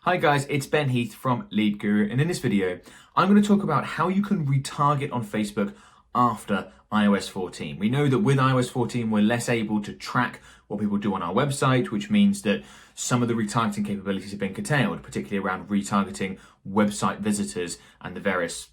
Hi guys, it's Ben Heath from Lead Guru, and in this video, I'm going to talk about how you can retarget on Facebook after iOS 14. We know that with iOS 14, we're less able to track what people do on our website, which means that some of the retargeting capabilities have been curtailed, particularly around retargeting website visitors and the various,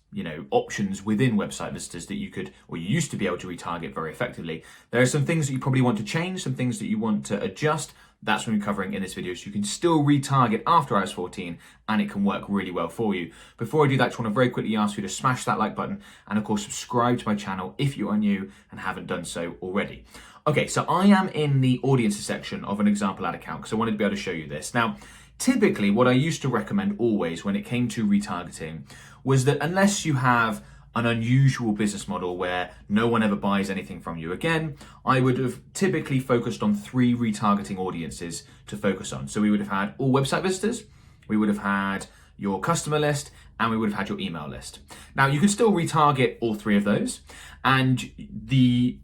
options within website visitors that you could, or you used to be able to retarget very effectively. There are some things that you probably want to change, some things that you want to adjust. That's what we're covering in this video, so you can still retarget after iOS 14 and it can work really well for you. Before I do that, I just want to very quickly ask you to smash that like button and of course subscribe to my channel if you are new and haven't done so already. Okay, so I am in the audiences section of an example ad account because I wanted to be able to show you this. Now, typically what I used to recommend always when it came to retargeting was that unless you have an unusual business model where no one ever buys anything from you again, I would have typically focused on 3 retargeting audiences to focus on. So we would have had all website visitors, we would have had your customer list, and we would have had your email list. Now you can still retarget all 3 of those, and the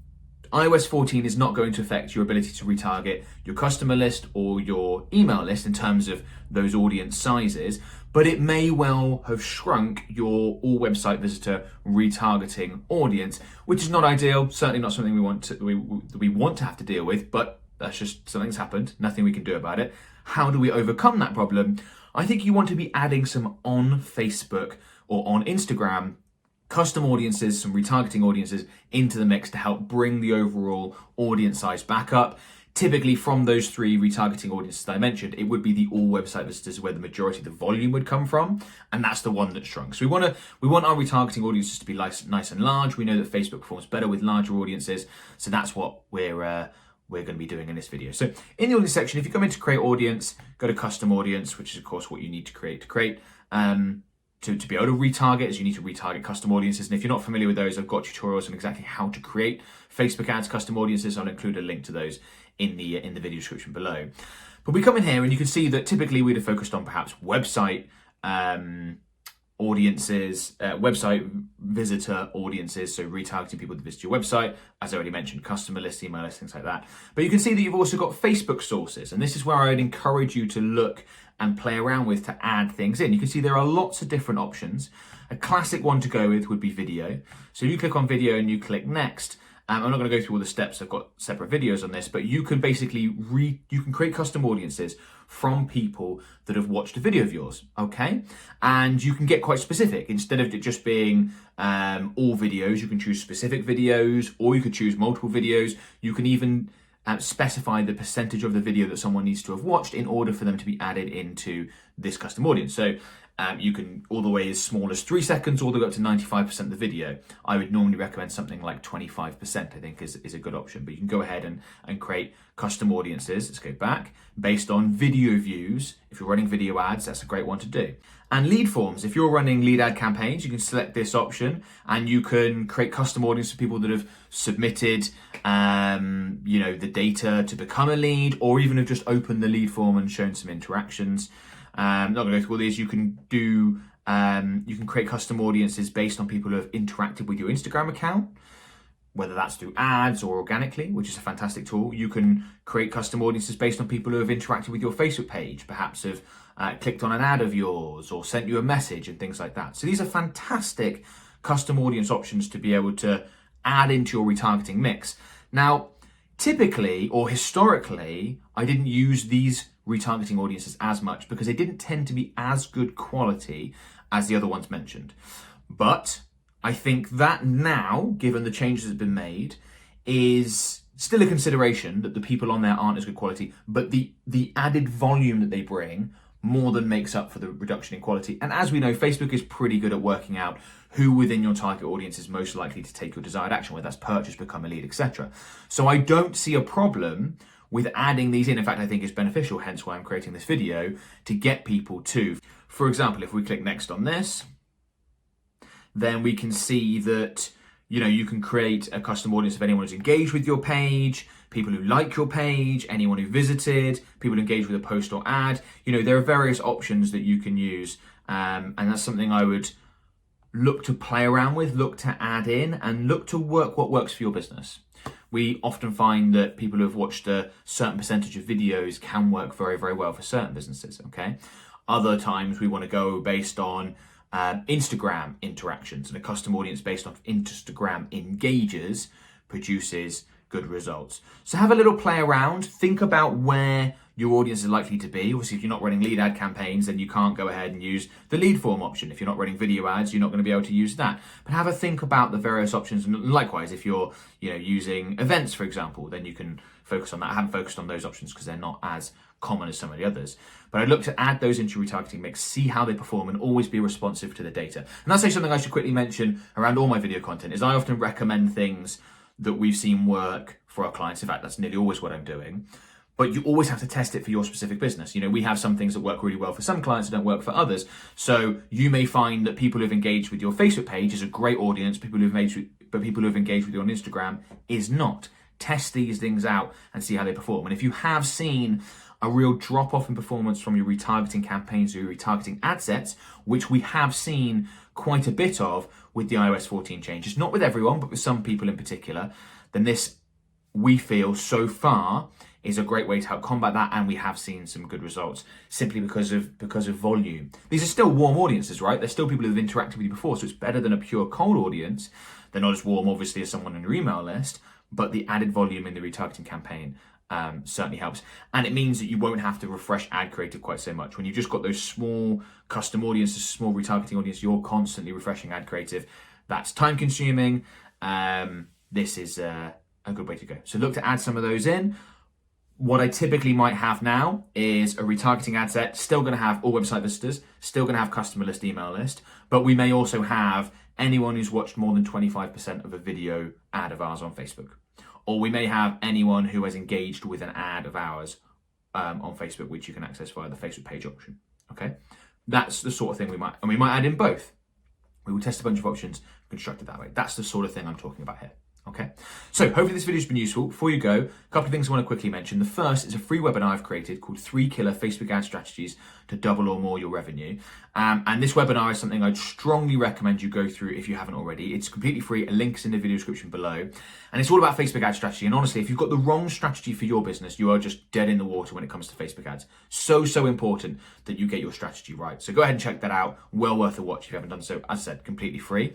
iOS 14 is not going to affect your ability to retarget your customer list or your email list in terms of those audience sizes, but it may well have shrunk your all website visitor retargeting audience, which is not ideal, certainly not something we want to have to deal with, but that's just something's happened, nothing we can do about it. How do we overcome that problem? I think you want to be adding some on Facebook or on Instagram custom audiences, some retargeting audiences into the mix to help bring the overall audience size back up. Typically from those 3 retargeting audiences that I mentioned, it would be the all website visitors where the majority of the volume would come from, and that's the one that shrunk. So we want our retargeting audiences to be nice and large. We know that Facebook performs better with larger audiences, so that's what we're going to be doing in this video. So in the audience section, if you come into create audience, go to custom audience, which is of course what you need to create. To be able to retarget is you need to retarget custom audiences. And if you're not familiar with those, I've got tutorials on exactly how to create Facebook ads custom audiences. I'll include a link to those in the video description below. But we come in here and you can see that typically we'd have focused on perhaps website audiences, website visitor audiences, so retargeting people that visit your website, as I already mentioned, customer list, email list, things like that. But you can see that you've also got Facebook sources, and this is where I'd encourage you to look and play around with to add things in. You can see there are lots of different options. A classic one to go with would be video. So you click on video and you click next. I'm not going to go through all the steps, I've got separate videos on this, but you can basically you can create custom audiences from people that have watched a video of yours, okay? And you can get quite specific. Instead of it just being all videos, you can choose specific videos, or you could choose multiple videos. You can even specify the percentage of the video that someone needs to have watched in order for them to be added into this custom audience. So you can all the way as small as 3 seconds all the way up to 95% of the video. I would normally recommend something like 25%, I think is a good option, but you can go ahead and create custom audiences. Let's go back based on video views. If you're running video ads, that's a great one to do. And lead forms, if you're running lead ad campaigns, you can select this option and you can create custom audiences for people that have submitted, the data to become a lead, or even have just opened the lead form and shown some interactions. Not going to go through all these. You can do, you can create custom audiences based on people who have interacted with your Instagram account, whether that's through ads or organically, which is a fantastic tool. You can create custom audiences based on people who have interacted with your Facebook page, perhaps have clicked on an ad of yours or sent you a message and things like that. So these are fantastic custom audience options to be able to add into your retargeting mix. Now, typically or historically, I didn't use these retargeting audiences as much because they didn't tend to be as good quality as the other ones mentioned. But I think that now, given the changes that have been made, is still a consideration that the people on there aren't as good quality, but the added volume that they bring more than makes up for the reduction in quality. And as we know, Facebook is pretty good at working out who within your target audience is most likely to take your desired action, whether that's purchase, become a lead, etc. So I don't see a problem with adding these in. In fact, I think it's beneficial, hence why I'm creating this video, to get people to, for example, if we click next on this, then we can see that, you can create a custom audience of anyone who's engaged with your page, people who like your page, anyone who visited, people who engage with a post or ad. There are various options that you can use, and that's something I would look to play around with, look to add in, and look to work what works for your business. We often find that people who have watched a certain percentage of videos can work very, very well for certain businesses, okay? Other times we want to go based on Instagram interactions, and a custom audience based on Instagram engages produces good results. So have a little play around, think about where your audience is likely to be. Obviously, if you're not running lead ad campaigns, then you can't go ahead and use the lead form option. If you're not running video ads, you're not going to be able to use that. But have a think about the various options. And likewise, if you're using events, for example, then you can focus on that. I haven't focused on those options because they're not as common as some of the others. But I'd look to add those into your retargeting mix, see how they perform, and always be responsive to the data. And that's actually something I should quickly mention around all my video content, is I often recommend things that we've seen work for our clients. In fact, that's nearly always what I'm doing. But you always have to test it for your specific business. We have some things that work really well for some clients that don't work for others. So you may find that people who've engaged with your Facebook page is a great audience, but people who've engaged with you on Instagram is not. Test these things out and see how they perform. And if you have seen a real drop off in performance from your retargeting campaigns or your retargeting ad sets, which we have seen quite a bit of with the iOS 14 changes, not with everyone, but with some people in particular, then this, we feel so far, is a great way to help combat that, and we have seen some good results simply because of volume. These are still warm audiences, right? They're still people who've interacted with you before, so it's better than a pure cold audience. They're not as warm, obviously, as someone in your email list, but the added volume in the retargeting campaign certainly helps. And it means that you won't have to refresh ad creative quite so much. When you've just got those small custom audiences, small retargeting audience, you're constantly refreshing ad creative. That's time consuming. This is a good way to go. So look to add some of those in. What I typically might have now is a retargeting ad set, still going to have all website visitors, still going to have customer list, email list, but we may also have anyone who's watched more than 25% of a video ad of ours on Facebook. Or we may have anyone who has engaged with an ad of ours on Facebook, which you can access via the Facebook page option, okay? That's the sort of thing we might add in both. We will test a bunch of options, construct it that way. That's the sort of thing I'm talking about here. Okay, so hopefully this video has been useful. Before you go, a couple of things I want to quickly mention. The first is a free webinar I've created called 3 Killer Facebook Ad Strategies to Double or More Your Revenue. And this webinar is something I'd strongly recommend you go through if you haven't already. It's completely free. A link is in the video description below. And it's all about Facebook ad strategy. And honestly, if you've got the wrong strategy for your business, you are just dead in the water when it comes to Facebook ads. So important that you get your strategy right. So go ahead and check that out. Well worth a watch if you haven't done so. As I said, completely free.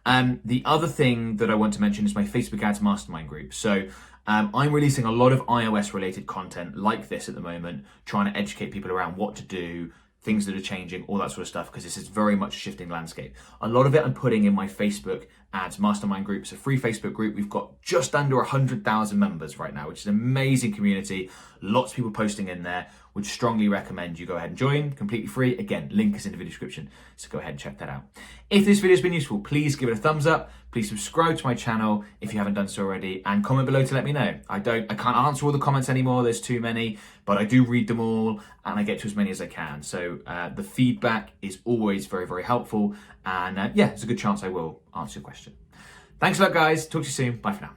The other thing that I want to mention is my Facebook Ads Mastermind group. So I'm releasing a lot of iOS related content like this at the moment, trying to educate people around what to do, things that are changing, all that sort of stuff, because this is very much a shifting landscape. A lot of it I'm putting in my Facebook Ads Mastermind group. It's a free Facebook group. We've got just under 100,000 members right now, which is an amazing community. Lots of people posting in there. Would strongly recommend you go ahead and join, completely free. Again, link is in the video description, so go ahead and check that out. If this video has been useful, please give it a thumbs up. Please subscribe to my channel if you haven't done so already, and comment below to let me know. I can't answer all the comments anymore, there's too many, but I do read them all and I get to as many as I can. So the feedback is always very, very helpful, and yeah, there's a good chance I will answer your question. Thanks a lot, guys. Talk to you soon. Bye for now.